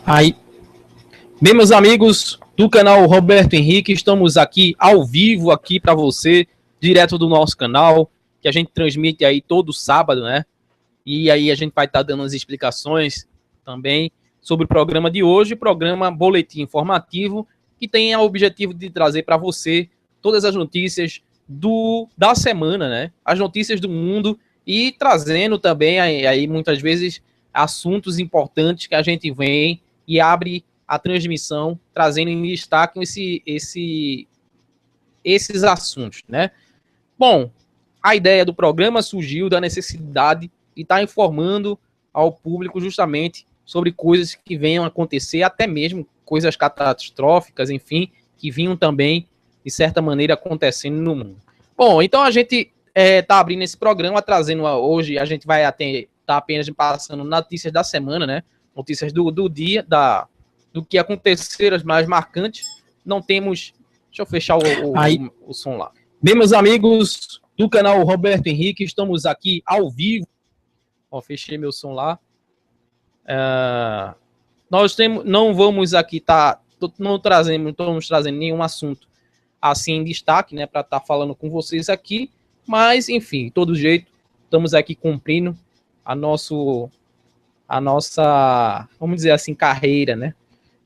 Aí, bem, meus amigos do canal Roberto Henrique, estamos aqui ao vivo aqui para você, direto do nosso canal, que a gente transmite aí todo sábado, né? E aí a gente vai estar dando as explicações também sobre o programa de hoje, programa Boletim Informativo, que tem o objetivo de trazer para você todas as notícias da semana, né? As notícias do mundo e trazendo também aí muitas vezes assuntos importantes que a gente vem e abre a transmissão, trazendo em destaque esses assuntos, né? Bom, a ideia do programa surgiu da necessidade de estar informando ao público justamente sobre coisas que venham a acontecer, até mesmo coisas catastróficas, enfim, que vinham também, de certa maneira, acontecendo no mundo. Bom, então a gente está abrindo esse programa, trazendo hoje, a gente vai tá apenas passando notícias da semana, né? Notícias do dia, do que aconteceram, as mais marcantes. Não temos... Deixa eu fechar o som lá. Bem, meus amigos do canal Roberto Henrique, estamos aqui ao vivo. Ó, fechei meu som lá. Não vamos aqui não estamos trazendo nenhum assunto assim em destaque, né, para estar falando com vocês aqui, mas enfim, de todo jeito, estamos aqui cumprindo a nossa, vamos dizer assim, carreira, né,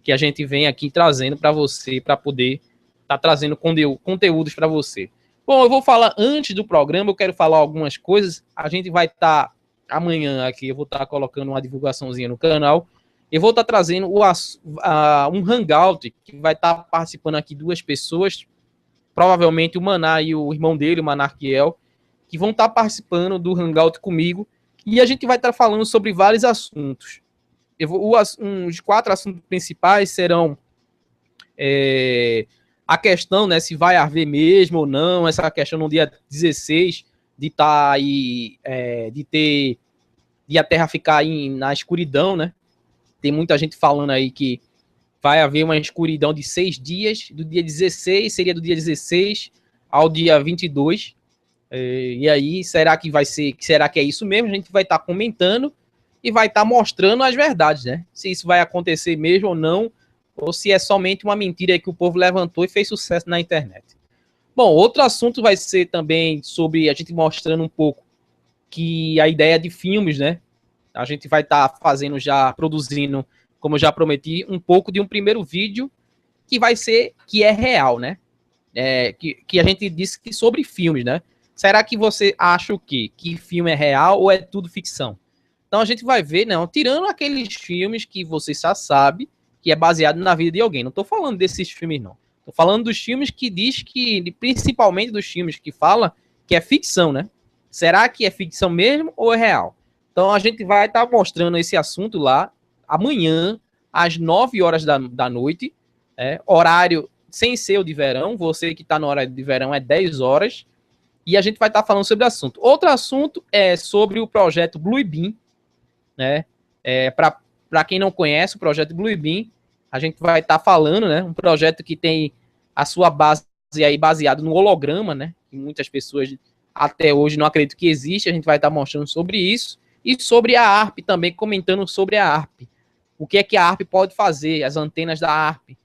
que a gente vem aqui trazendo para você, para poder estar trazendo conteúdos para você. Bom, eu vou falar antes do programa, eu quero falar algumas coisas. A gente vai estar amanhã aqui, eu vou estar colocando uma divulgaçãozinha no canal. Eu vou estar trazendo um hangout, que vai estar participando aqui duas pessoas, provavelmente o Maná e o irmão dele, o Manarquiel, que vão estar participando do hangout comigo, e a gente vai estar falando sobre vários assuntos. Os 4 assuntos principais serão a questão, né, se vai haver mesmo ou não, essa questão no dia 16 de estar aí, de a Terra ficar aí na escuridão, né? Tem muita gente falando aí que vai haver uma escuridão de 6 dias, do dia 16, seria do dia 16 ao dia 22. E aí, será que é isso mesmo? A gente vai estar comentando e vai estar mostrando as verdades, né? Se isso vai acontecer mesmo ou não, ou se é somente uma mentira que o povo levantou e fez sucesso na internet. Bom, outro assunto vai ser também sobre a gente mostrando um pouco que a ideia de filmes, né? A gente vai estar produzindo, como eu já prometi, um pouco de um primeiro vídeo que é real, né? Que a gente disse que sobre filmes, né? Será que você acha o quê? Que filme é real ou é tudo ficção? Então a gente vai ver, não, tirando aqueles filmes que você já sabe que é baseado na vida de alguém. Não estou falando desses filmes, não. Estou falando dos filmes que diz que, principalmente dos filmes que fala que é ficção, né? Será que é ficção mesmo ou é real? Então a gente vai estar mostrando esse assunto lá amanhã, às 9 horas da noite, horário sem ser o de verão. Você que está no horário de verão é 10 horas. E a gente vai estar falando sobre o assunto. Outro assunto é sobre o projeto Blue Beam, né? Para quem não conhece o projeto Blue Beam, a gente vai estar falando, né? Um projeto que tem a sua base aí baseado no holograma, né? Que muitas pessoas até hoje não acreditam que existe. A gente vai estar mostrando sobre isso e sobre a ARP também, comentando sobre a ARP. O que é que a ARP pode fazer, as antenas da ARP,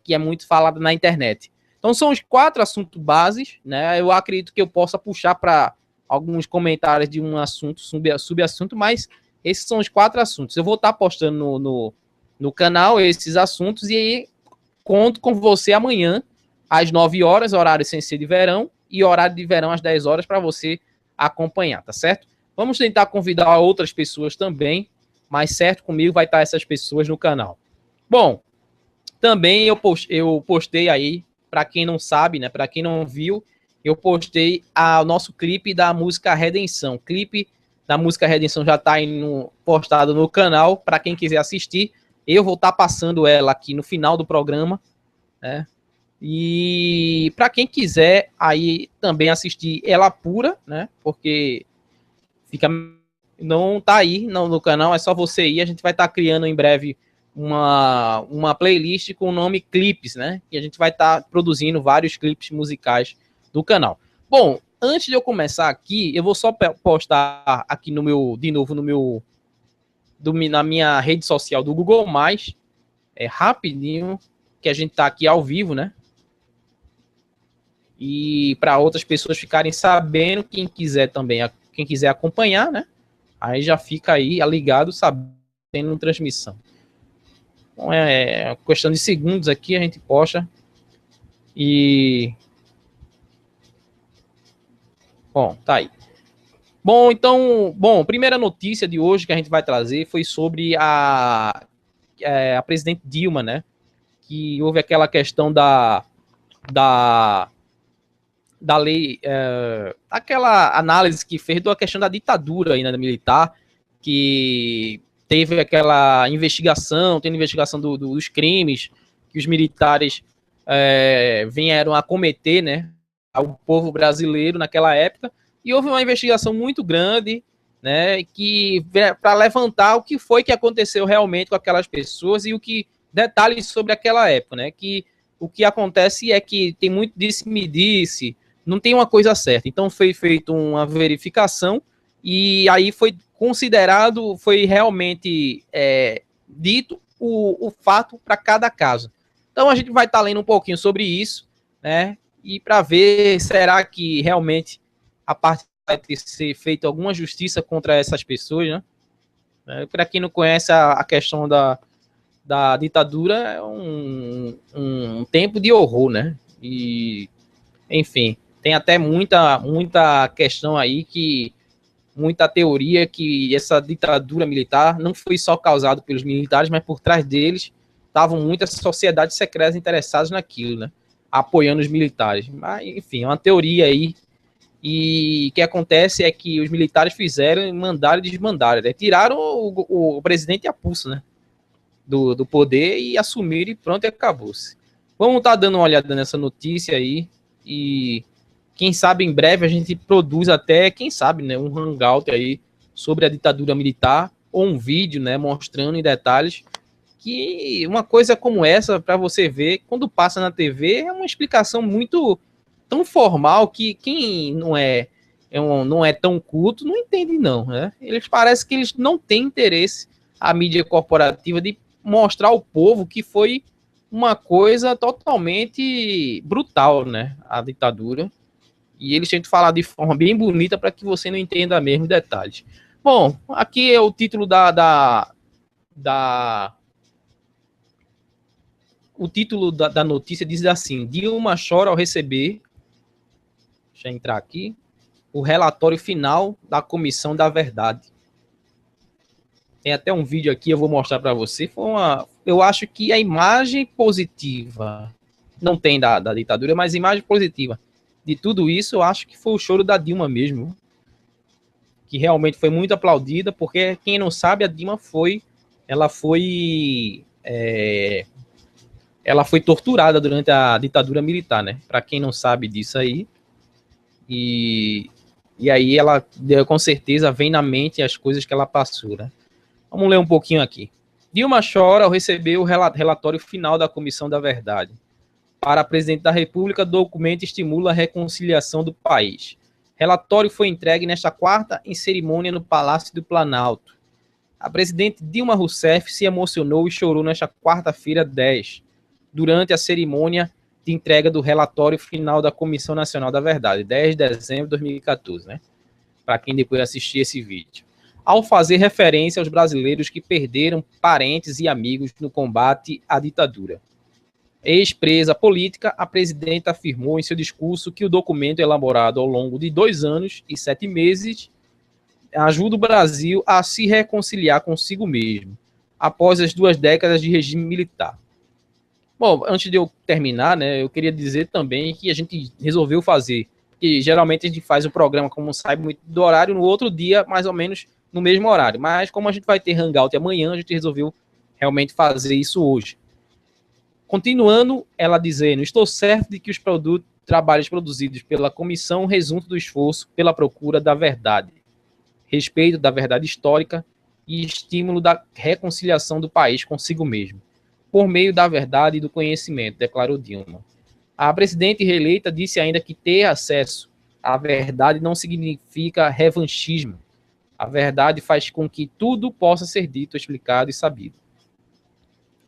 que é muito falado na internet. Então são os 4 assuntos bases, né? Eu acredito que eu possa puxar para alguns comentários de um assunto, subassunto, mas esses são os 4 assuntos. Eu vou estar postando no canal esses assuntos e aí conto com você amanhã às 9 horas, horário sem ser de verão, e horário de verão às 10 horas para você acompanhar, tá certo? Vamos tentar convidar outras pessoas também, mas certo, comigo vai estar essas pessoas no canal. Bom, também eu postei aí, para quem não sabe, né, para quem não viu, eu postei o nosso clipe da música Redenção. O clipe da música Redenção já está postado no canal, para quem quiser assistir. Eu vou estar passando ela aqui no final do programa, né? E para quem quiser aí também assistir ela pura, né? Porque não tá aí no canal, é só você ir. A gente vai estar criando em breve uma playlist com o nome Clipes, né? E a gente vai estar produzindo vários clipes musicais do canal. Bom, antes de eu começar aqui, eu vou só postar aqui de novo no meu na minha rede social do Google+, rapidinho, que a gente tá aqui ao vivo, né? E para outras pessoas ficarem sabendo, quem quiser também, quem quiser acompanhar, né? Aí já fica aí ligado, sabendo transmissão. Então é questão de segundos aqui, a gente posta. E bom, tá aí. Bom, então, primeira notícia de hoje que a gente vai trazer foi sobre a presidente Dilma, né? Que houve aquela questão da lei, aquela análise que fez da questão da ditadura ainda militar, que teve aquela investigação, tem investigação dos crimes que os militares vieram a cometer, né, ao povo brasileiro naquela época, e houve uma investigação muito grande, né, que para levantar o que foi que aconteceu realmente com aquelas pessoas e detalhes sobre aquela época, né, que o que acontece é que tem muito disse-me-disse, não tem uma coisa certa. Então foi feita uma verificação e aí foi considerado, foi realmente dito o fato para cada caso. Então a gente vai estar lendo um pouquinho sobre isso, né? E para ver, será que realmente a parte vai ter que ser feita alguma justiça contra essas pessoas, né? Para quem não conhece a questão da ditadura, é um tempo de horror, né? E, enfim, tem até muita questão aí, muita teoria que essa ditadura militar não foi só causada pelos militares, mas por trás deles estavam muitas sociedades secretas interessadas naquilo, né? Apoiando os militares. Mas, enfim, é uma teoria aí. E o que acontece é que os militares fizeram, mandaram e desmandaram, né? Tiraram o presidente a pulso, né? Do poder e assumiram e pronto, e acabou-se. Vamos estar dando uma olhada nessa notícia aí e quem sabe em breve a gente produz até, quem sabe, né, um hangout aí sobre a ditadura militar ou um vídeo, né, mostrando em detalhes que uma coisa como essa, para você ver, quando passa na TV, é uma explicação muito tão formal que quem não é tão culto não entende não, né? Eles parece que eles não têm interesse, a mídia corporativa, de mostrar ao povo que foi uma coisa totalmente brutal, né, a ditadura. E eles tentam falar de forma bem bonita para que você não entenda mesmo detalhes. Bom, aqui é o título o título da notícia diz assim: Dilma chora ao receber, deixa eu entrar aqui, o relatório final da Comissão da Verdade. Tem até um vídeo aqui, eu vou mostrar para você. Eu acho que a imagem positiva, não tem da ditadura, mas a imagem positiva de tudo isso, eu acho que foi o choro da Dilma mesmo, que realmente foi muito aplaudida, porque quem não sabe, a Dilma ela foi torturada durante a ditadura militar, né? Para quem não sabe disso aí, e aí ela, com certeza, vem na mente as coisas que ela passou, né? Vamos ler um pouquinho aqui. Dilma chora ao receber o relatório final da Comissão da Verdade. Para a presidente da República, documento estimula a reconciliação do país. Relatório foi entregue nesta quarta em cerimônia no Palácio do Planalto. A presidente Dilma Rousseff se emocionou e chorou nesta quarta-feira 10, durante a cerimônia de entrega do relatório final da Comissão Nacional da Verdade, 10 de dezembro de 2014, né? Para quem depois assistir esse vídeo. Ao fazer referência aos brasileiros que perderam parentes e amigos no combate à ditadura. Ex-presa política, a presidenta afirmou em seu discurso que o documento elaborado ao longo de 2 anos e 7 meses ajuda o Brasil a se reconciliar consigo mesmo, após as 2 décadas de regime militar. Bom, antes de eu terminar, né, eu queria dizer também que a gente resolveu fazer, que geralmente a gente faz o programa, como sai muito do horário, no outro dia, mais ou menos no mesmo horário, mas como a gente vai ter hangout amanhã, a gente resolveu realmente fazer isso hoje. Continuando, ela dizendo: estou certo de que os trabalhos produzidos pela comissão resultam do esforço pela procura da verdade, respeito da verdade histórica e estímulo da reconciliação do país consigo mesmo, por meio da verdade e do conhecimento, declarou Dilma. A presidente reeleita disse ainda que ter acesso à verdade não significa revanchismo, A verdade faz com que tudo possa ser dito, explicado e sabido.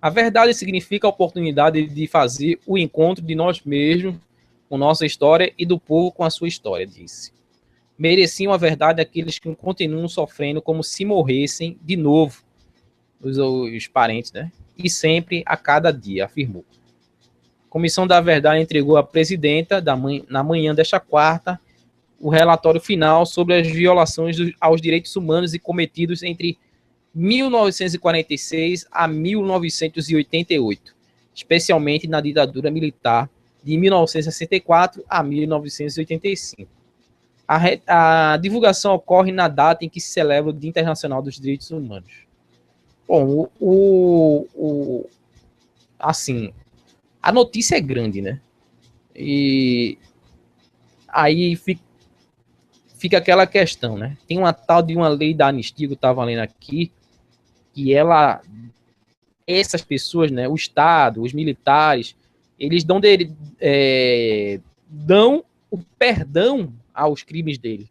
A verdade significa a oportunidade de fazer o encontro de nós mesmos com nossa história e do povo com a sua história, disse. Mereciam a verdade aqueles que continuam sofrendo como se morressem de novo, os parentes, né? E sempre, a cada dia, afirmou. A Comissão da Verdade entregou à presidenta, na manhã desta quarta, o relatório final sobre as violações aos direitos humanos e cometidos entre 1946 a 1988, especialmente na ditadura militar de 1964 a 1985. A divulgação ocorre na data em que se celebra o Dia Internacional dos Direitos Humanos. Bom, assim, a notícia é grande, né? E aí fica aquela questão, né? Tem uma tal de uma lei da anistia que eu estava lendo aqui, que essas pessoas, né, o Estado, os militares, eles dão o perdão aos crimes dele.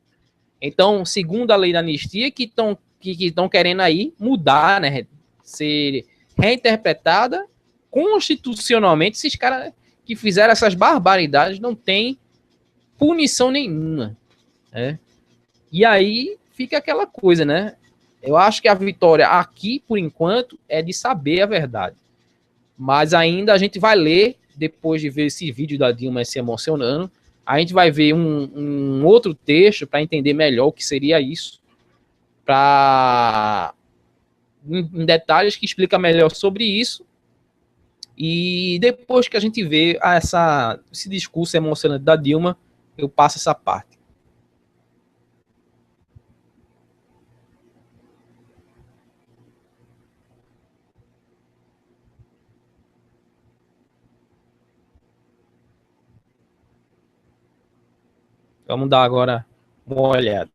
Então, segundo a lei da anistia, que estão querendo aí mudar, né, ser reinterpretada constitucionalmente, esses caras que fizeram essas barbaridades não têm punição nenhuma, né? E aí fica aquela coisa, né? Eu acho que a vitória aqui, por enquanto, é de saber a verdade. Mas ainda a gente vai ler, depois de ver esse vídeo da Dilma se emocionando, a gente vai ver um outro texto para entender melhor o que seria isso, em detalhes que explica melhor sobre isso. E depois que a gente vê esse discurso emocionante da Dilma, eu passo essa parte. Vamos dar agora uma olhada.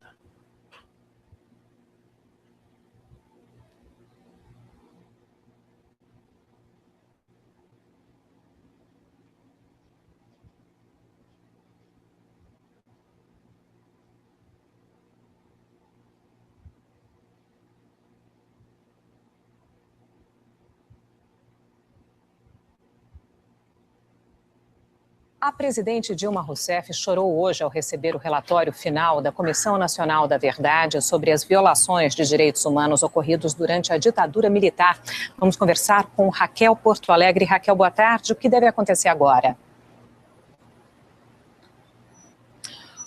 A presidente Dilma Rousseff chorou hoje ao receber o relatório final da Comissão Nacional da Verdade sobre as violações de direitos humanos ocorridos durante a ditadura militar. Vamos conversar com Raquel Porto Alegre. Raquel, boa tarde. O que deve acontecer agora?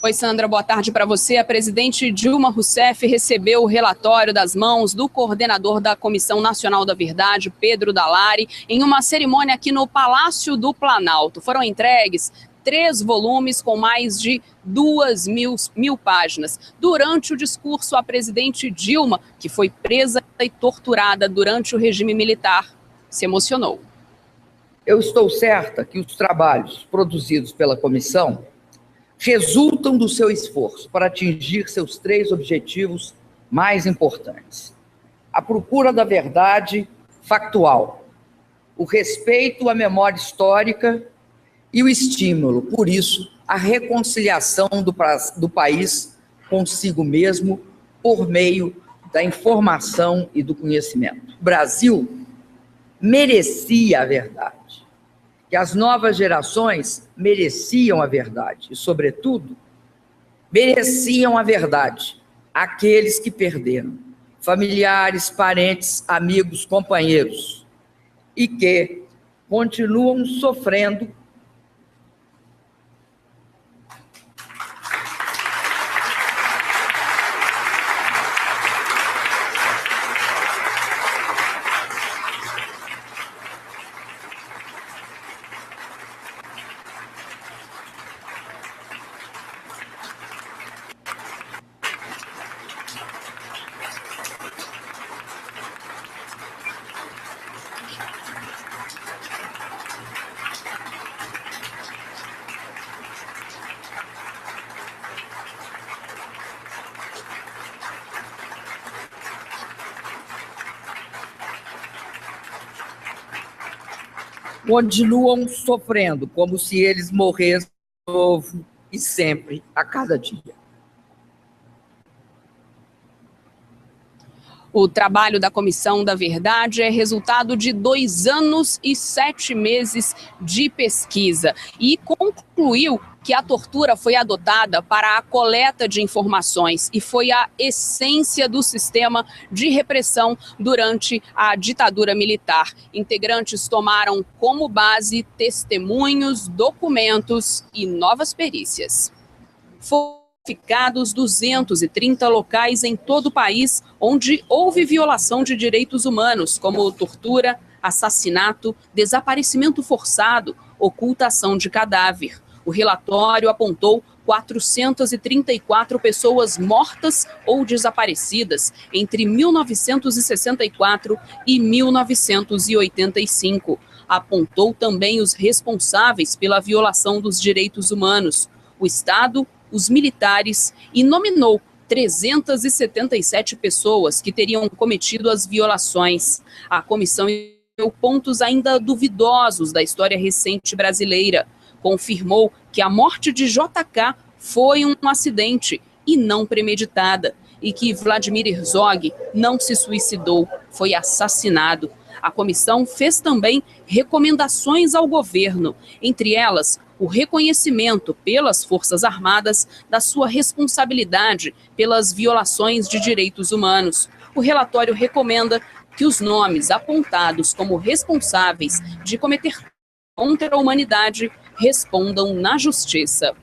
Oi, Sandra, boa tarde para você. A presidente Dilma Rousseff recebeu o relatório das mãos do coordenador da Comissão Nacional da Verdade, Pedro Dalari, em uma cerimônia aqui no Palácio do Planalto. Foram entregues 3 volumes com mais de 2.000 páginas. Durante o discurso, a presidente Dilma, que foi presa e torturada durante o regime militar, se emocionou. Eu estou certa que os trabalhos produzidos pela comissão resultam do seu esforço para atingir seus 3 objetivos mais importantes: a procura da verdade factual, o respeito à memória histórica e o estímulo, por isso, à reconciliação do país consigo mesmo por meio da informação e do conhecimento. O Brasil merecia a verdade. Que as novas gerações mereciam a verdade e, sobretudo, mereciam a verdade aqueles que perderam, familiares, parentes, amigos, companheiros, e que continuam sofrendo continuam sofrendo, como se eles morressem de novo e sempre, a cada dia. O trabalho da Comissão da Verdade é resultado de 2 anos e 7 meses de pesquisa e concluiu que a tortura foi adotada para a coleta de informações e foi a essência do sistema de repressão durante a ditadura militar. Integrantes tomaram como base testemunhos, documentos e novas perícias. Foram identificados 230 locais em todo o país onde houve violação de direitos humanos, como tortura, assassinato, desaparecimento forçado, ocultação de cadáver. O relatório apontou 434 pessoas mortas ou desaparecidas entre 1964 e 1985. Apontou também os responsáveis pela violação dos direitos humanos, o Estado, os militares, e nominou 377 pessoas que teriam cometido as violações. A comissão deu pontos ainda duvidosos da história recente brasileira. Confirmou que a morte de JK foi um acidente e não premeditada, e que Vladimir Herzog não se suicidou, foi assassinado. A comissão fez também recomendações ao governo, entre elas o reconhecimento pelas Forças Armadas da sua responsabilidade pelas violações de direitos humanos. O relatório recomenda que os nomes apontados como responsáveis de cometer contra a humanidade respondam na justiça.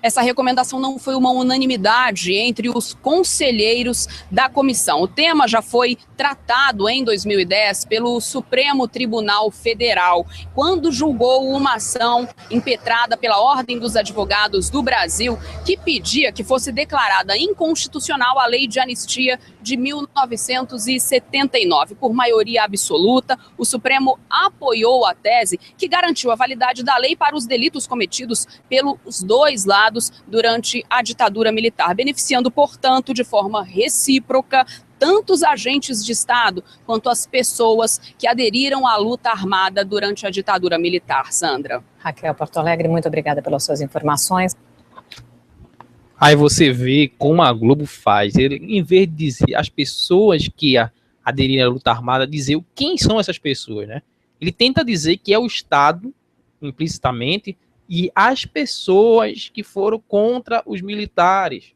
Essa recomendação não foi uma unanimidade entre os conselheiros da comissão. O tema já foi tratado em 2010 pelo Supremo Tribunal Federal, quando julgou uma ação impetrada pela Ordem dos Advogados do Brasil, que pedia que fosse declarada inconstitucional a Lei de Anistia de 1979. Por maioria absoluta, o Supremo apoiou a tese que garantiu a validade da lei para os delitos cometidos pelos dois lados durante a ditadura militar, beneficiando, portanto, de forma recíproca, tanto os agentes de Estado quanto as pessoas que aderiram à luta armada durante a ditadura militar. Sandra. Raquel Porto Alegre, muito obrigada pelas suas informações. Aí você vê como a Globo faz. Ele, em vez de dizer as pessoas que aderiram à luta armada, dizer quem são essas pessoas, né? Ele tenta dizer que é o Estado, implicitamente, e as pessoas que foram contra os militares.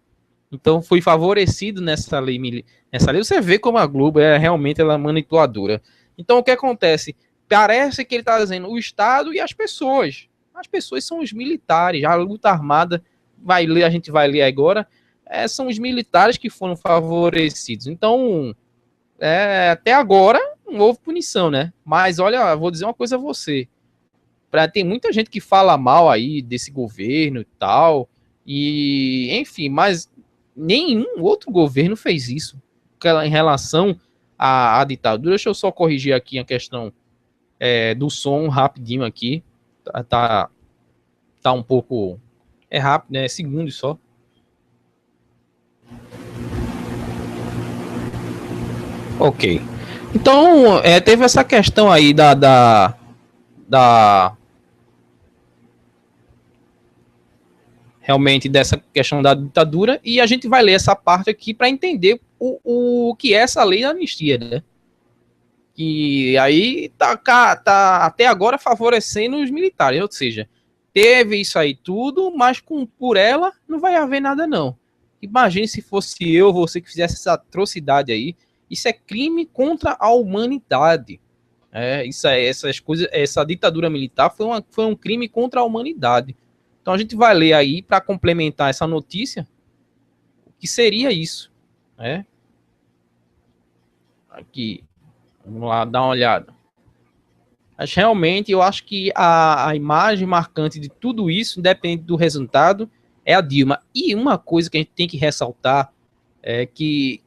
Então foi favorecido nessa lei. Nessa lei você vê como a Globo realmente ela é manipuladora. Então o que acontece? Parece que ele está dizendo o Estado e as pessoas. As pessoas são os militares. A luta armada, a gente vai ler agora, são os militares que foram favorecidos. Então, até agora não houve punição, né? Mas olha, vou dizer uma coisa a você. Tem muita gente que fala mal aí desse governo e tal, e enfim, mas nenhum outro governo fez isso em relação à ditadura. Deixa eu só corrigir aqui a questão do som rapidinho aqui, tá um pouco, rápido, né, segundos só. Ok, então teve essa questão aí realmente dessa questão da ditadura, e a gente vai ler essa parte aqui para entender o que é essa lei da anistia, né? Que aí tá até agora favorecendo os militares, ou seja, teve isso aí tudo, mas por ela não vai haver nada não. Imagine se fosse eu, você que fizesse essa atrocidade aí. Isso é crime contra a humanidade. Essas coisas, essa ditadura militar foi um crime contra a humanidade. Então a gente vai ler aí para complementar essa notícia o que seria isso, né? Aqui, vamos lá dar uma olhada. Mas realmente eu acho que a imagem marcante de tudo isso, independente do resultado, é a Dilma. E uma coisa que a gente tem que ressaltar é que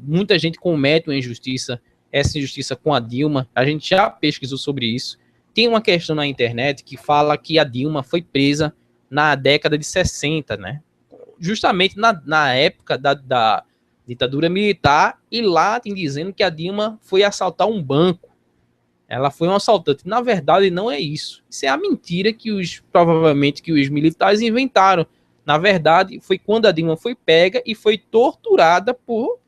muita gente comete uma injustiça, essa injustiça com a Dilma. A gente já pesquisou sobre isso. Tem uma questão na internet que fala que a Dilma foi presa na década de 60, né? Justamente na época da ditadura militar, e lá tem dizendo que a Dilma foi assaltar um banco. Ela foi um assaltante. Na verdade, não é isso. Isso é a mentira que provavelmente os militares inventaram. Na verdade, foi quando a Dilma foi pega e foi torturada por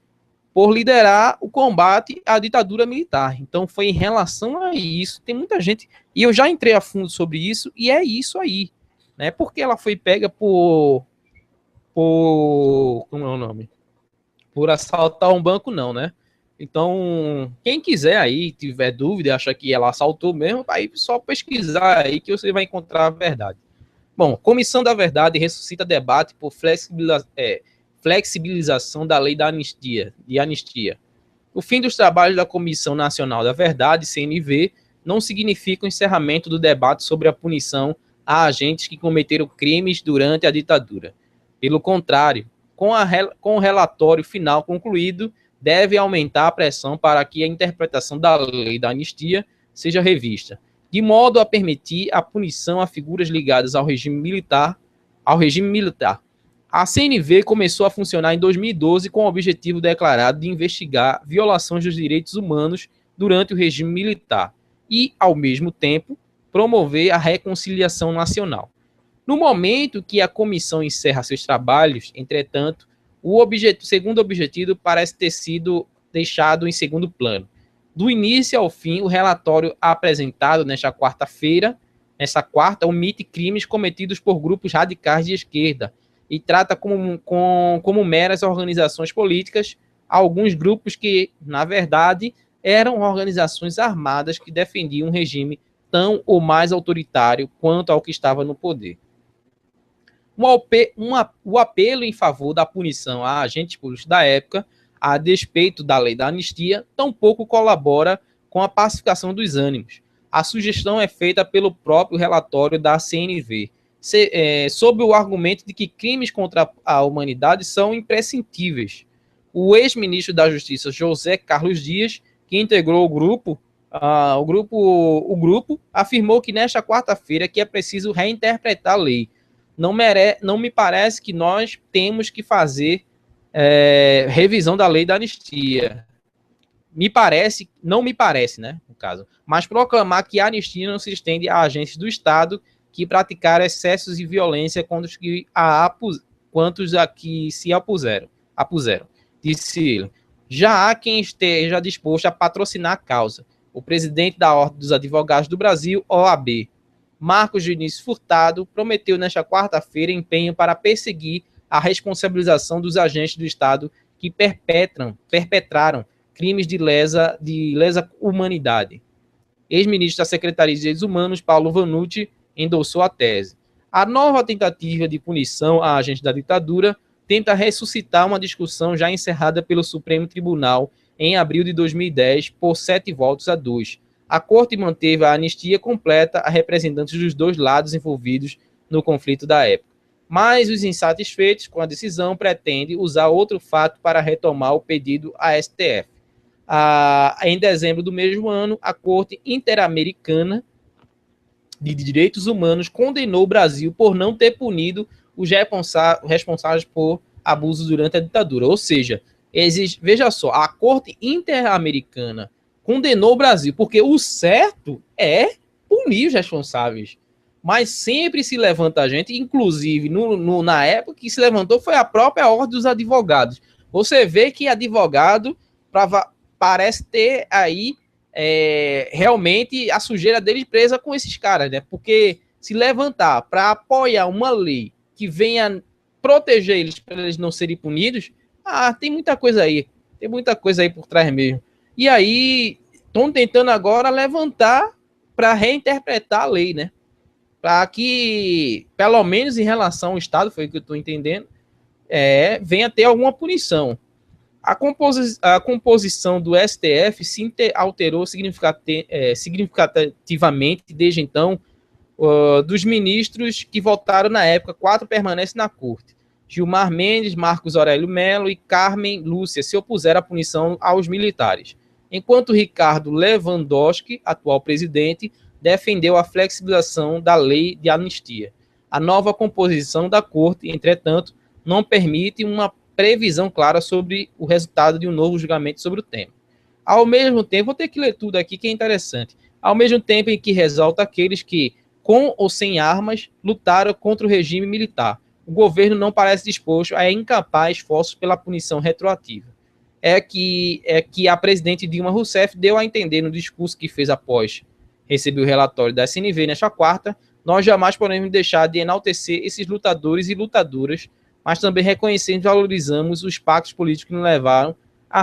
liderar o combate à ditadura militar. Então, foi em relação a isso. Tem muita gente, e eu já entrei a fundo sobre isso, e é isso aí, né? Porque ela foi pega como é o nome? Por assaltar um banco, não, né? Então, quem quiser aí, tiver dúvida, acha que ela assaltou mesmo, aí só pesquisar aí que você vai encontrar a verdade. Bom, Comissão da Verdade ressuscita debate por flexibilização da lei da anistia. O fim dos trabalhos da Comissão Nacional da Verdade, CNV, não significa o encerramento do debate sobre a punição a agentes que cometeram crimes durante a ditadura. Pelo contrário, com o relatório final concluído, deve aumentar a pressão para que a interpretação da lei da anistia seja revista, de modo a permitir a punição a figuras ligadas ao regime militar. A CNV começou a funcionar em 2012 com o objetivo declarado de investigar violações dos direitos humanos durante o regime militar e, ao mesmo tempo, promover a reconciliação nacional. No momento que a comissão encerra seus trabalhos, entretanto, o segundo objetivo parece ter sido deixado em segundo plano. Do início ao fim, o relatório apresentado nesta quarta, omite crimes cometidos por grupos radicais de esquerda e trata como meras organizações políticas alguns grupos que, na verdade, eram organizações armadas que defendiam um regime tão ou mais autoritário quanto ao que estava no poder. O apelo em favor da punição a agentes públicos da época, a despeito da lei da anistia, tampouco colabora com a pacificação dos ânimos. A sugestão é feita pelo próprio relatório da CNV, sob o argumento de que crimes contra a humanidade são imprescindíveis. O ex-ministro da Justiça, José Carlos Dias, que integrou o grupo, afirmou que nesta quarta-feira que é preciso reinterpretar a lei. Não me parece que nós temos que fazer revisão da lei da anistia. Não me parece, né, no caso, mas proclamar que a anistia não se estende a agentes do Estado que praticaram excessos e violência quantos a que se apuseram, disse ele. Já há quem esteja disposto a patrocinar a causa. O presidente da Ordem dos Advogados do Brasil, OAB, Marcos Vinícius Furtado, prometeu nesta quarta-feira empenho para perseguir a responsabilização dos agentes do Estado que perpetraram crimes de lesa humanidade. Ex-ministro da Secretaria de Direitos Humanos, Paulo Vanucci, endossou a tese. A nova tentativa de punição a agentes da ditadura tenta ressuscitar uma discussão já encerrada pelo Supremo Tribunal em abril de 2010 por 7-2. A Corte manteve a anistia completa a representantes dos dois lados envolvidos no conflito da época. Mas os insatisfeitos com a decisão pretendem usar outro fato para retomar o pedido à STF. Em dezembro do mesmo ano, a Corte Interamericana de Direitos Humanos condenou o Brasil por não ter punido os responsáveis por abusos durante a ditadura. Ou seja, veja só, a Corte Interamericana condenou o Brasil, porque o certo é punir os responsáveis. Mas sempre se levanta a gente, inclusive na época que se levantou foi a própria Ordem dos Advogados. Você vê que advogado parece ter aí realmente a sujeira deles presa com esses caras, né? Porque se levantar para apoiar uma lei que venha proteger eles para eles não serem punidos, tem muita coisa aí. Tem muita coisa aí por trás mesmo. E aí, estão tentando agora levantar para reinterpretar a lei, né? Para que, pelo menos em relação ao Estado, foi o que eu estou entendendo, venha ter alguma punição. A composição do STF se alterou significativamente desde então. Dos ministros que votaram na época, 4 permanecem na corte. Gilmar Mendes, Marcos Aurélio Mello e Carmen Lúcia se opuseram à punição aos militares, enquanto Ricardo Lewandowski, atual presidente, defendeu a flexibilização da lei de anistia. A nova composição da corte, entretanto, não permite uma previsão clara sobre o resultado de um novo julgamento sobre o tema. Ao mesmo tempo, vou ter que ler tudo aqui que é interessante, ao mesmo tempo em que ressalta aqueles que, com ou sem armas, lutaram contra o regime militar, o governo não parece disposto a encampar esforços pela punição retroativa. É que a presidente Dilma Rousseff deu a entender no discurso que fez após receber o relatório da SNV nesta quarta: nós jamais podemos deixar de enaltecer esses lutadores e lutadoras, mas também reconhecemos e valorizamos os pactos políticos que nos levaram à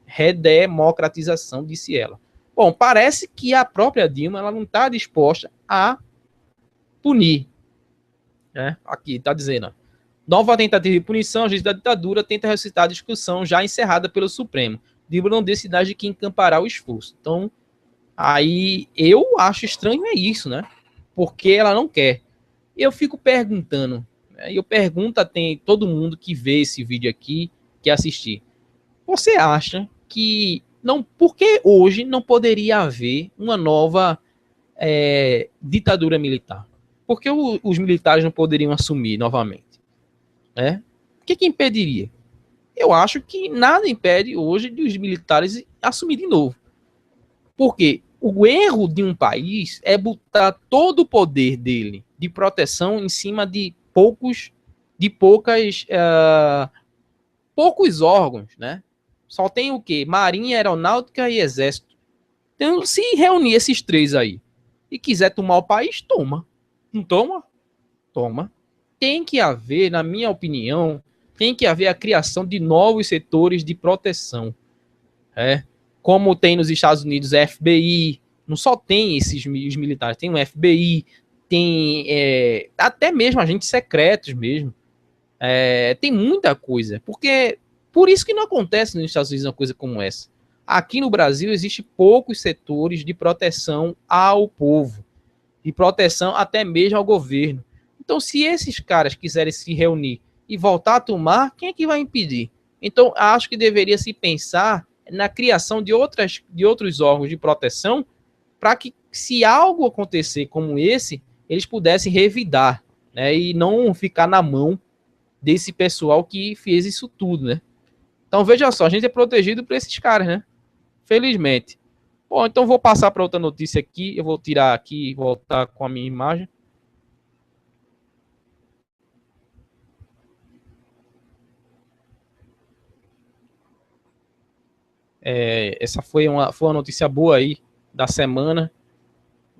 redemocratização, disse ela. Bom, parece que a própria Dilma ela não está disposta a punir. Né? Aqui está dizendo, nova tentativa de punição, a justiça da ditadura tenta ressuscitar a discussão já encerrada pelo Supremo. Dilma não dê sinais de que encampará o esforço. Então, aí eu acho estranho isso, né? Porque ela não quer. Eu fico perguntando, né? Eu pergunto a todo mundo que vê esse vídeo aqui, que assistir. Você acha que não, por que hoje não poderia haver uma nova ditadura militar? Por que os militares não poderiam assumir novamente? Né? O que impediria? Eu acho que nada impede hoje de os militares assumir de novo. Porque o erro de um país é botar todo o poder dele de proteção em cima de poucos órgãos, né? Só tem o quê? Marinha, Aeronáutica e Exército. Então, se reunir esses três aí e quiser tomar o país, toma. Não toma? Toma. Tem que haver, na minha opinião, tem que haver a criação de novos setores de proteção. Como tem nos Estados Unidos a FBI, não só tem os militares, tem o FBI, tem até mesmo agentes secretos mesmo. Tem muita coisa. Porque por isso que não acontece nos Estados Unidos uma coisa como essa. Aqui no Brasil existe poucos setores de proteção ao povo, de proteção até mesmo ao governo. Então, se esses caras quiserem se reunir e voltar a tomar, quem é que vai impedir? Então, acho que deveria se pensar na criação de outros órgãos de proteção para que, se algo acontecer como esse, eles pudessem revidar, né, e não ficar na mão desse pessoal que fez isso tudo, né? Então, veja só, a gente é protegido por esses caras, né? Felizmente. Bom, então vou passar para outra notícia aqui. Eu vou tirar aqui e voltar com a minha imagem. Essa foi uma notícia boa aí da semana.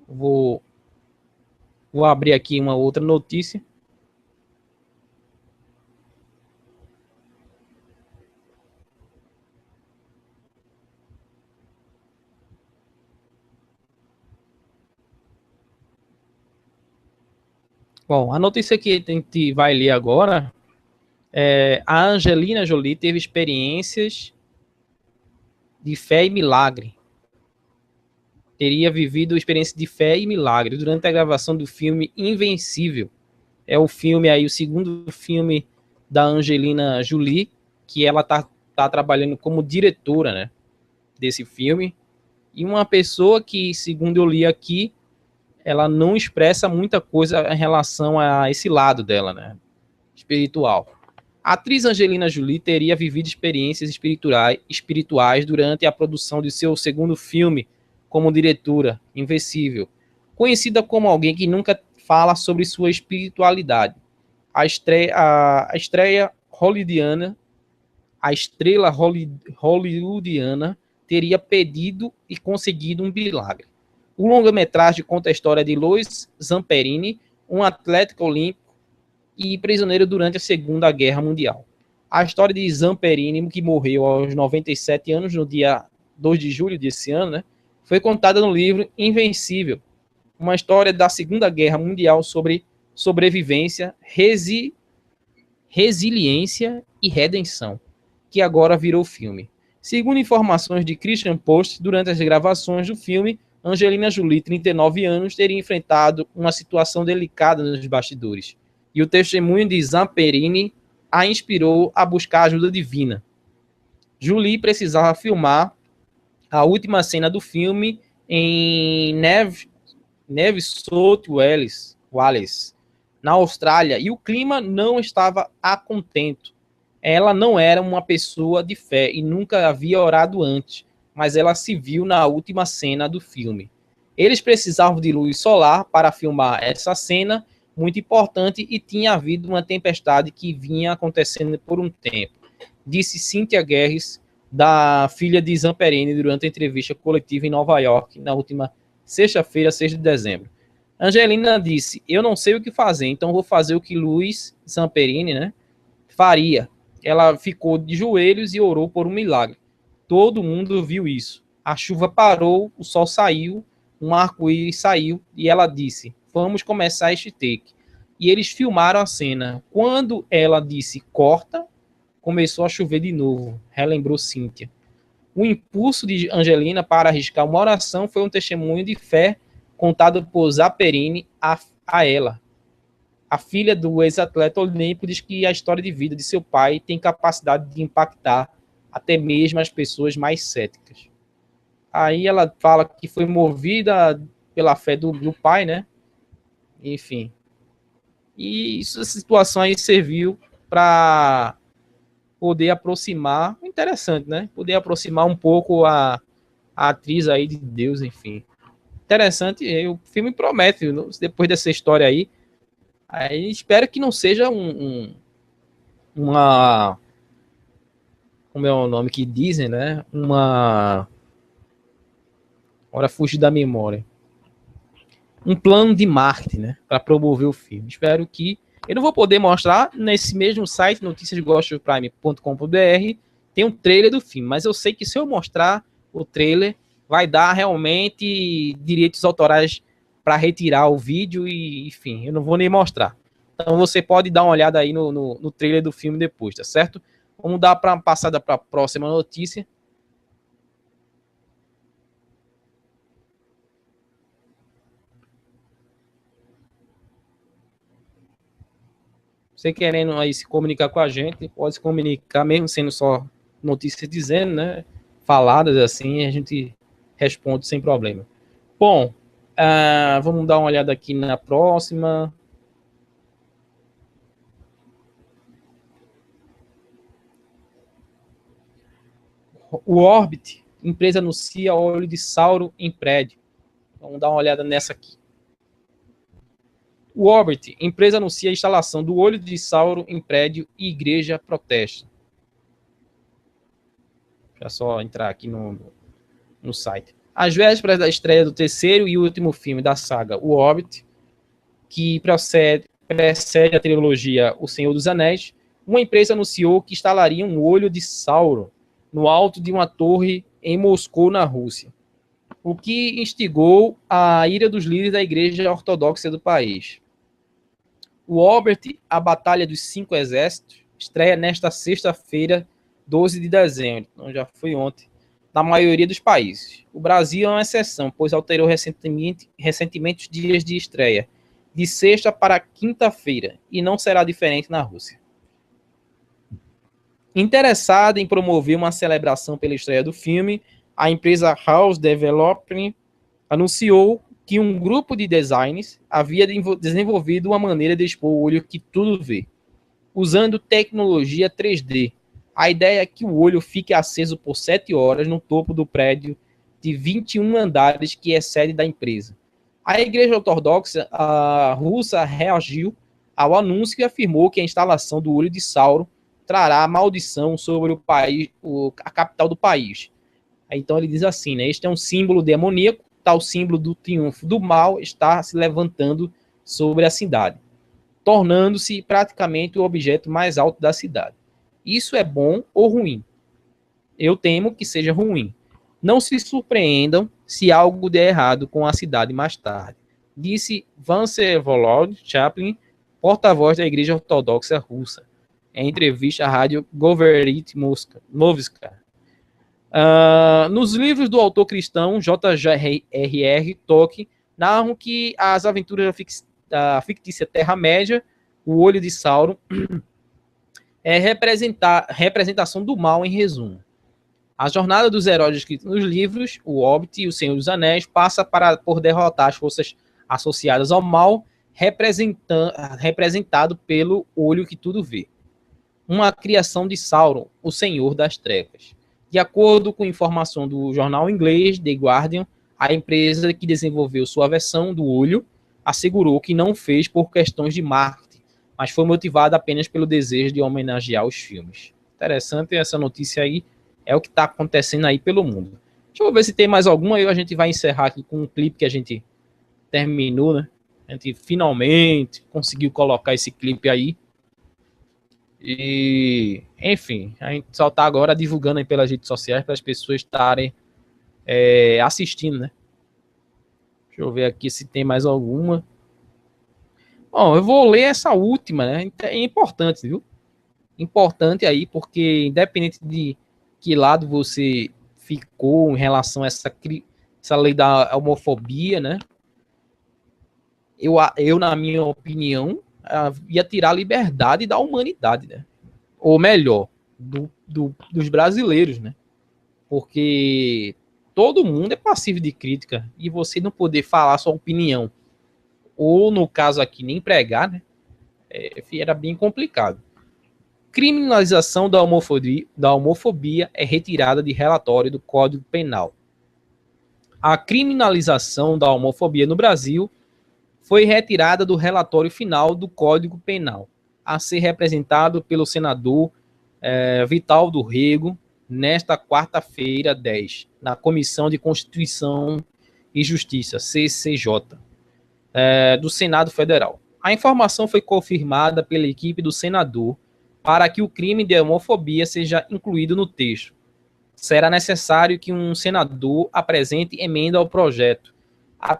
Vou abrir aqui uma outra notícia. Bom, a notícia que a gente vai ler agora a Angelina Jolie teve experiências de fé e milagre. Teria vivido experiência de fé e milagre durante a gravação do filme Invencível. É o filme aí, o segundo filme da Angelina Jolie, que ela tá trabalhando como diretora, né, desse filme. E uma pessoa que, segundo eu li aqui, ela não expressa muita coisa em relação a esse lado dela, né, espiritual. A atriz Angelina Jolie teria vivido experiências espirituais durante a produção de seu segundo filme como diretora, Invencível. Conhecida como alguém que nunca fala sobre sua espiritualidade. A estrela hollywoodiana teria pedido e conseguido um milagre. O longa-metragem conta a história de Louis Zamperini, um atleta olímpico e prisioneiro durante a Segunda Guerra Mundial. A história de Zamperini, que morreu aos 97 anos, no dia 2 de julho desse ano, né, foi contada no livro Invencível, uma história da Segunda Guerra Mundial sobre sobrevivência, resiliência e redenção, que agora virou filme. Segundo informações de Christian Post, durante as gravações do filme, Angelina Jolie, 39 anos, teria enfrentado uma situação delicada nos bastidores. E o testemunho de Zamperini a inspirou a buscar ajuda divina. Jolie precisava filmar a última cena do filme em New South Wales, na Austrália, e o clima não estava a contento. Ela não era uma pessoa de fé e nunca havia orado antes, mas ela se viu na última cena do filme. Eles precisavam de luz solar para filmar essa cena muito importante e tinha havido uma tempestade que vinha acontecendo por um tempo, disse Cynthia Guerres, da filha de Zamperini, durante a entrevista coletiva em Nova York, na última sexta-feira, 6 de dezembro. Angelina disse, eu não sei o que fazer, então vou fazer o que Luiz Zamperini, né, faria. Ela ficou de joelhos e orou por um milagre. Todo mundo viu isso. A chuva parou, o sol saiu, um arco-íris saiu, e ela disse, vamos começar este take. E eles filmaram a cena. Quando ela disse, corta, começou a chover de novo, relembrou Cynthia. O impulso de Angelina para arriscar uma oração foi um testemunho de fé contado por Zamperini a ela. A filha do ex-atleta olímpico diz que a história de vida de seu pai tem capacidade de impactar até mesmo as pessoas mais céticas. Aí ela fala que foi movida pela fé do pai, né? Enfim. E essa situação aí serviu para poder aproximar, interessante, né? Poder aproximar um pouco a atriz aí de Deus, enfim. Interessante, o filme promete, depois dessa história aí espero que não seja uma, como é o nome que dizem, né? Agora fugiu da memória. Um plano de marketing, né? Para promover o filme. Espero que eu não vou poder mostrar nesse mesmo site, noticiasgospelprime.com.br, tem um trailer do filme, mas eu sei que se eu mostrar o trailer, vai dar realmente direitos autorais para retirar o vídeo e, enfim, eu não vou nem mostrar. Então você pode dar uma olhada aí no trailer do filme depois, tá certo? Vamos dar para passada para a próxima notícia. Você querendo aí se comunicar com a gente, pode se comunicar, mesmo sendo só notícias dizendo, né? Faladas assim, a gente responde sem problema. Bom, vamos dar uma olhada aqui na próxima. O Orbit, empresa anuncia óleo de Sauro em prédio. Vamos dar uma olhada nessa aqui. O Orbit, empresa anuncia a instalação do olho de Sauro em prédio e igreja protesta. Deixa eu só entrar aqui no site. Às vésperas da estreia do terceiro e último filme da saga, O Hobbit, que precede a trilogia O Senhor dos Anéis, uma empresa anunciou que instalaria um olho de Sauron no alto de uma torre em Moscou, na Rússia, o que instigou a ira dos líderes da Igreja Ortodoxa do país. O Hobbit, a Batalha dos Cinco Exércitos, estreia nesta sexta-feira, 12 de dezembro, então já foi ontem, na maioria dos países. O Brasil é uma exceção, pois alterou recentemente os dias de estreia, de sexta para quinta-feira, e não será diferente na Rússia. Interessada em promover uma celebração pela estreia do filme, a empresa House Development anunciou que um grupo de designers havia desenvolvido uma maneira de expor o olho que tudo vê, usando tecnologia 3D. A ideia é que o olho fique aceso por 7 horas no topo do prédio de 21 andares que é sede da empresa. A Igreja Ortodoxa russa reagiu ao anúncio e afirmou que a instalação do olho de Sauron trará maldição sobre o país, a capital do país. Então ele diz assim, né? Este é um símbolo demoníaco, tal símbolo do triunfo do mal está se levantando sobre a cidade, tornando-se praticamente o objeto mais alto da cidade. Isso é bom ou ruim? Eu temo que seja ruim. Não se surpreendam se algo der errado com a cidade mais tarde, disse Vansevolod Chaplin, porta-voz da Igreja Ortodoxa Russa, em entrevista à rádio Govorit Novska. Nos livros do autor cristão J.R.R. Tolkien, narram que as aventuras da fictícia Terra-média, o olho de Sauron, é representação do mal em resumo. A jornada dos heróis descritos nos livros, o Hobbit e o Senhor dos Anéis, passa por derrotar as forças associadas ao mal, representado pelo olho que tudo vê. Uma criação de Sauron, o Senhor das Trevas. De acordo com informação do jornal inglês The Guardian, a empresa que desenvolveu sua versão do olho assegurou que não fez por questões de marketing, mas foi motivado apenas pelo desejo de homenagear os filmes. Interessante essa notícia aí, é o que está acontecendo aí pelo mundo. Deixa eu ver se tem mais alguma, aí a gente vai encerrar aqui com um clipe que a gente terminou, né? A gente finalmente conseguiu colocar esse clipe aí. E, enfim, a gente só está agora divulgando aí pelas redes sociais para as pessoas estarem assistindo, né? Deixa eu ver aqui se tem mais alguma. Bom, eu vou ler essa última, né? É importante, viu? Importante aí, porque independente de que lado você ficou em relação a essa lei da homofobia, né? Eu, na minha opinião, ia tirar a liberdade da humanidade, né? Ou melhor, dos brasileiros, né? Porque todo mundo é passivo de crítica e você não poder falar sua opinião, ou no caso aqui, nem pregar, né? Era bem complicado. Criminalização da homofobia é retirada de relatório do Código Penal. A criminalização da homofobia no Brasil foi retirada do relatório final do Código Penal, a ser representado pelo senador Vital do Rego, nesta quarta-feira 10, na Comissão de Constituição e Justiça, CCJ, do Senado Federal. A informação foi confirmada pela equipe do senador para que o crime de homofobia seja incluído no texto. Será necessário que um senador apresente emenda ao projeto. O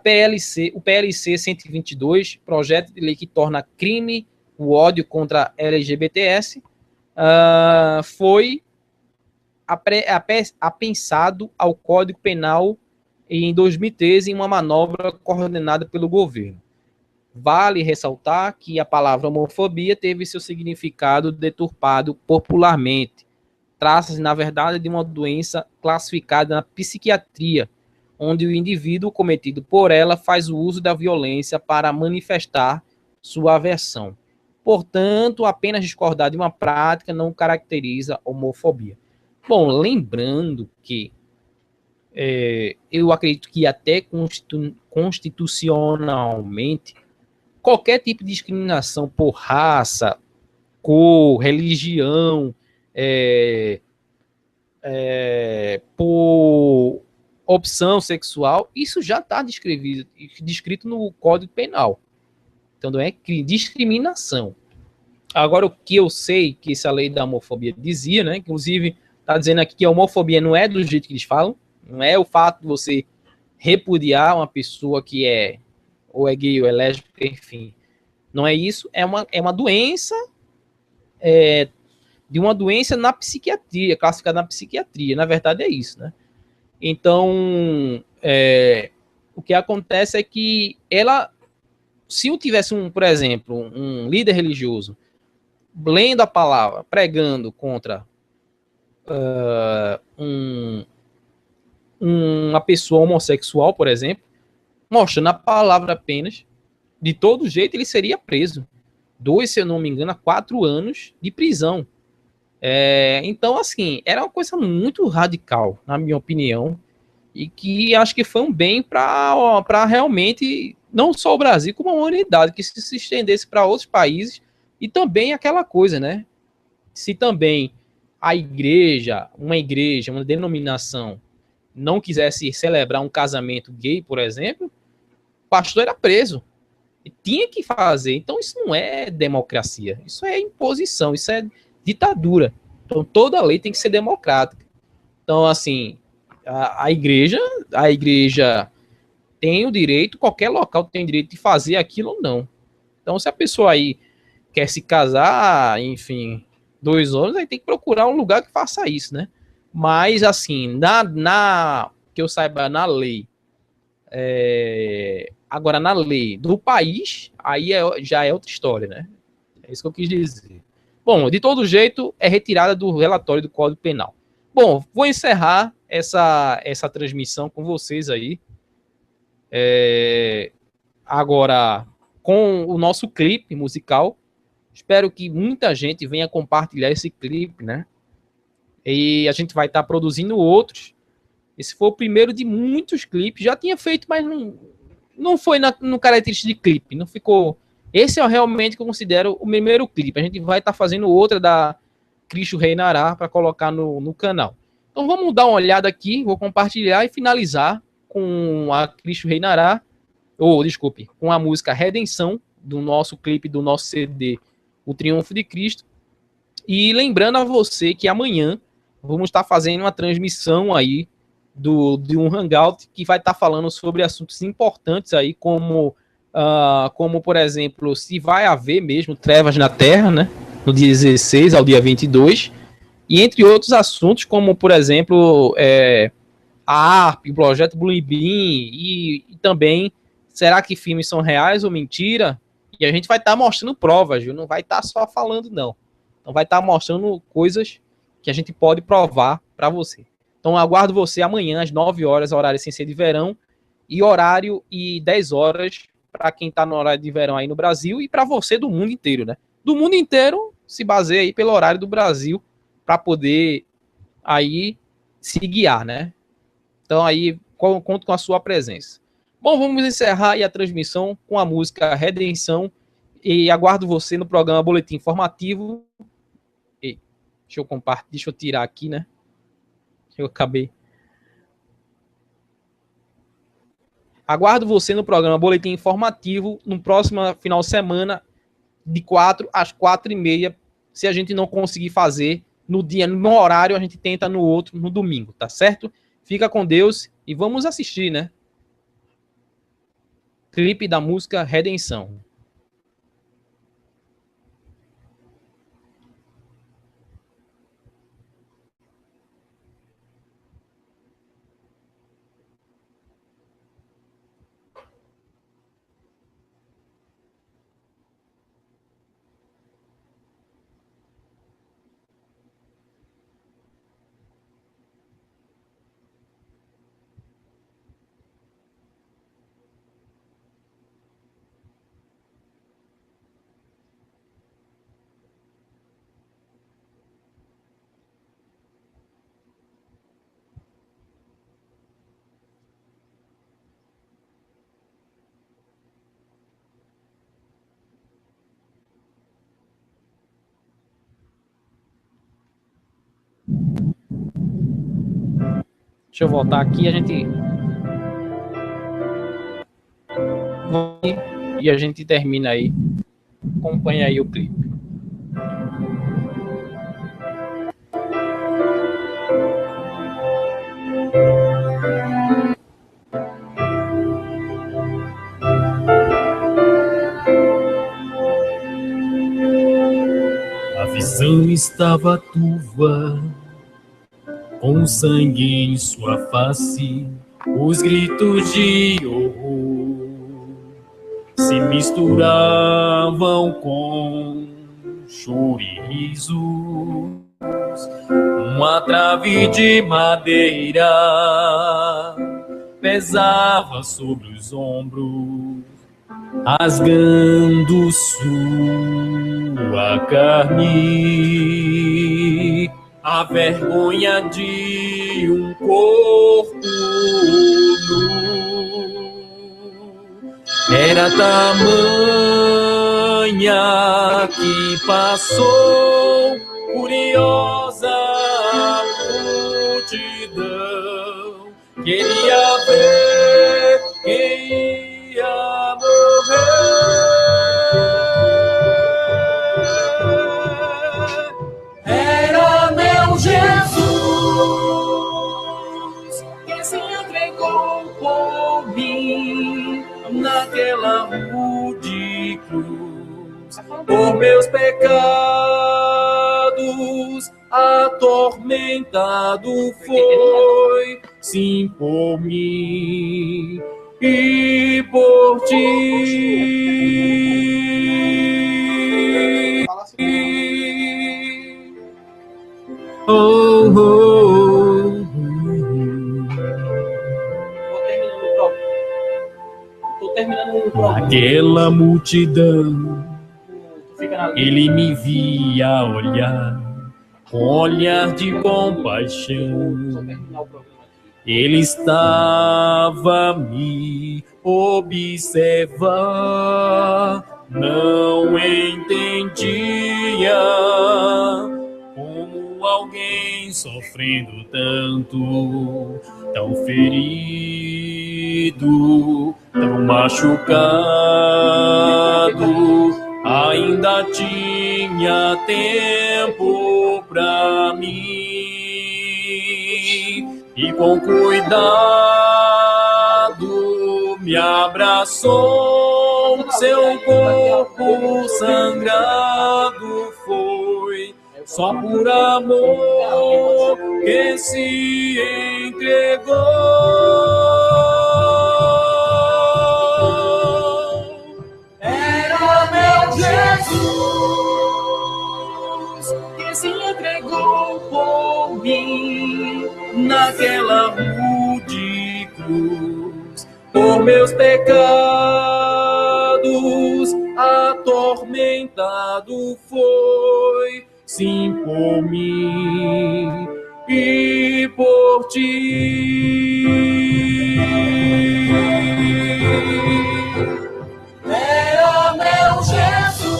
PLC 122, projeto de lei que torna crime o ódio contra LGBTs, foi apensado ao Código Penal em 2013 em uma manobra coordenada pelo governo. Vale ressaltar que a palavra homofobia teve seu significado deturpado popularmente. Trata-se, na verdade, de uma doença classificada na psiquiatria, onde o indivíduo cometido por ela faz o uso da violência para manifestar sua aversão. Portanto, apenas discordar de uma prática não caracteriza homofobia. Bom, lembrando que eu acredito que até constitucionalmente, qualquer tipo de discriminação por raça, cor, religião, por opção sexual, isso já está descrito no Código Penal. Então não é discriminação. Agora, o que eu sei que essa lei da homofobia dizia, né? Inclusive, está dizendo aqui que a homofobia não é do jeito que eles falam, não é o fato de você repudiar uma pessoa que ou é gay ou é lésbica, enfim. Não é isso, é uma doença, de uma doença na psiquiatria, classificada na psiquiatria. Na verdade é isso, né? Então, o que acontece é que se eu tivesse por exemplo, um líder religioso lendo a palavra, pregando contra uma pessoa homossexual, por exemplo, mostrando a palavra apenas, de todo jeito ele seria preso. 2, se eu não me engano, 4 anos de prisão. Então, assim, era uma coisa muito radical, na minha opinião, e que acho que foi um bem para realmente, não só o Brasil, como a humanidade, que se estendesse para outros países, e também aquela coisa, né? Se também a uma denominação, não quisesse celebrar um casamento gay, por exemplo, o pastor era preso. E tinha que fazer. Então, isso não é democracia. Isso é imposição, isso é ditadura. Então, toda lei tem que ser democrática. Então, assim, a igreja tem o direito, qualquer local tem o direito de fazer aquilo ou não. Então, se a pessoa aí quer se casar, enfim, 2 anos, aí tem que procurar um lugar que faça isso, né? Mas, assim, que eu saiba, na lei, agora na lei do país, aí já é outra história, né? É isso que eu quis dizer. Bom, de todo jeito, é retirada do relatório do Código Penal. Bom, vou encerrar essa transmissão com vocês aí. Agora, com o nosso clipe musical. Espero que muita gente venha compartilhar esse clipe, né? E a gente vai estar produzindo outros. Esse foi o primeiro de muitos clipes. Já tinha feito, mas não foi no característico de clipe, não ficou. Esse é realmente que eu considero o primeiro clipe. A gente vai estar fazendo outra da Cristo Reinará para colocar no canal. Então vamos dar uma olhada aqui, vou compartilhar e finalizar com a Cristo Reinará, desculpe, com a música Redenção, do nosso clipe, do nosso CD, O Triunfo de Cristo. E lembrando a você que amanhã vamos estar fazendo uma transmissão aí de um Hangout que vai estar falando sobre assuntos importantes aí, como, por exemplo, se vai haver mesmo trevas na Terra, né? No dia 16 ao dia 22, e entre outros assuntos, como, por exemplo, a ARP, o projeto Blue Beam, e também, será que filmes são reais ou mentira? E a gente vai estar mostrando provas, viu? Não vai estar só falando, não. Então vai estar mostrando coisas que a gente pode provar para você. Então aguardo você amanhã às 9 horas, horário sem ser de verão, e horário e 10 horas para quem está no horário de verão aí no Brasil e para você do mundo inteiro, né? Do mundo inteiro se baseia aí pelo horário do Brasil para poder aí se guiar, né? Então aí conto com a sua presença. Bom, vamos encerrar aí a transmissão com a música Redenção e aguardo você no programa Boletim Informativo. Deixa eu tirar aqui, né? Eu acabei. Aguardo você no programa Boletim Informativo no próximo final de semana, de 4 às 4h30. Se a gente não conseguir fazer no horário, a gente tenta no outro, no domingo, tá certo? Fica com Deus e vamos assistir, né? Clipe da música Redenção. Deixa eu voltar aqui, e a gente termina aí. Acompanha aí o clipe. A visão estava turva, com sangue em sua face, os gritos de horror se misturavam com choro e risos. Uma trave de madeira pesava sobre os ombros, rasgando sua carne. A vergonha de um corpo nu era tamanha que passou curiosa a multidão. Queria ver quem ia morrer. Naquela rude cruz, por meus pecados, atormentado foi, sim, por mim e por ti. Oh, oh. Naquela multidão, ele me via olhar com olhar de compaixão. Ele estava me observar, não entendia como alguém sofrendo tanto, tão ferido, tão machucado, ainda tinha tempo pra mim. E com cuidado me abraçou, seu corpo sangrado foi, só por amor que se entregou. Era meu Jesus que se entregou por mim naquela rude cruz, por meus pecados atormentado foi, sim, por mim e por ti. Era meu Jesus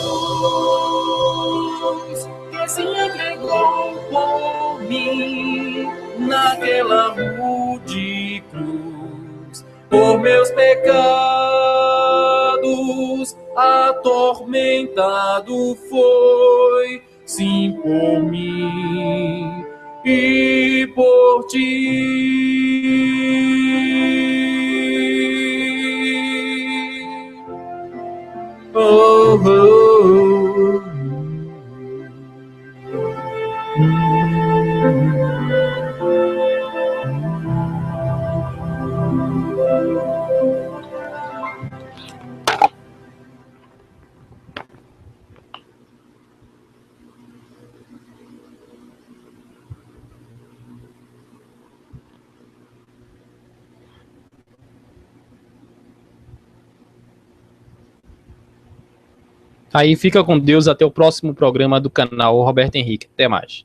que se entregou por mim naquela rude cruz, por meus pecados atormentado foi, sim, por mim e por ti. Oh, oh, oh. Aí fica com Deus, até o próximo programa do canal Roberto Henrique. Até mais.